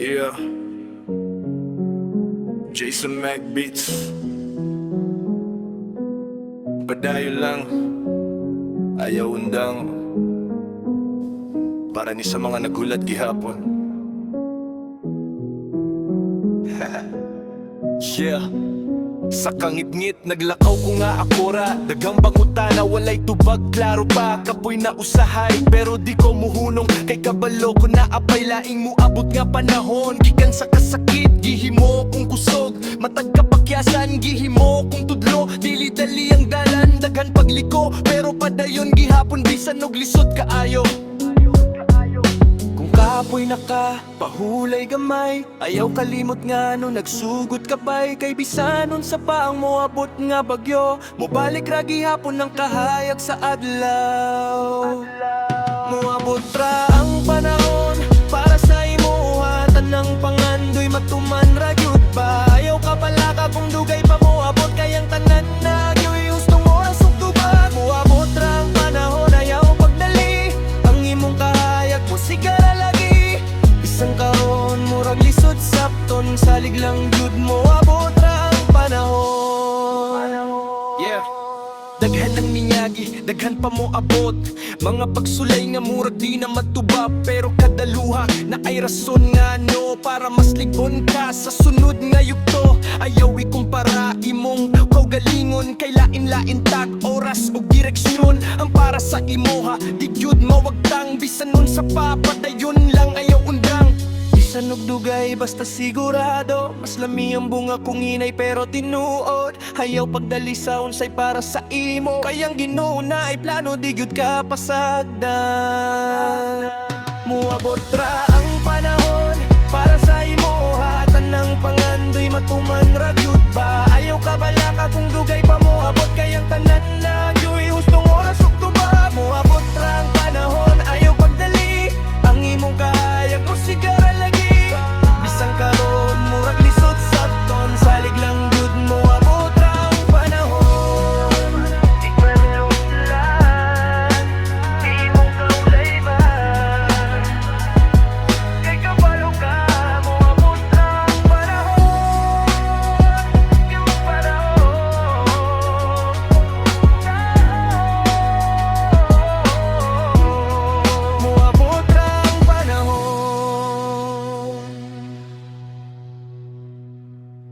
Yeah, Jason Mac Beats. Padayo lang, ayaw undang. Para ni sa mga nagulat gihapon. Yeah. Sa kangit-ngit, naglakaw ko nga akora. Dagang bangutana, walay tubag, klaro pa. Kapoy na usahay, pero di ko muhunong. Kay kabalo ko na apay, laing muabot nga panahon. Gikan sa kasakit, gihimo kung kusog. Matag kapakyasan, gihimo kung tudlo. Dili-dali ang dalan, daghan pagliko. Pero padayon gihapon, bisan og lisod kaayo. Kapoy na ka, pahulay gamay. Ayaw kalimot nga no nagsugot kabay. Kay bisanon sa paang moabot nga bagyo. Mobalik ragi hapon ng kahayag sa adlaw. Moabot ra ang panahon para sa imuha. Tanang pangandoy matuman ragyod ba. Ayaw ka pala ka kung dugay pa moabot. Kayang tanan na gyoy gustong oras ug tubag. Moabot ra ang panahon, ayaw pagdali. Ang imong kahayag mo sigara isang karon, murag lisod sapton. Salig lang jud mo, abot ra ang panahon. Yeah. Daghan ang ninyagi, daghan pa mo abot. Mga pagsulay nga murag di na matubab. Pero kadaluha na ay rason nga no. Para mas ligon ka sa sunod nga yugto. Ayaw ikumpara imong kaugalingon. Kay lain-lain tag oras o direksyon. Ang para sa imoha, di jud mawagtang. Bisan nun sa papadayon lang ayaw undang. Bisan og dugay basta sigurado. Mas lami ang bunga kung inay pero tinuod. Ayaw pagdali sa unsay para sa imo. Kayang Ginoo na ay plano di gyud ka pasagdan. Muabot ra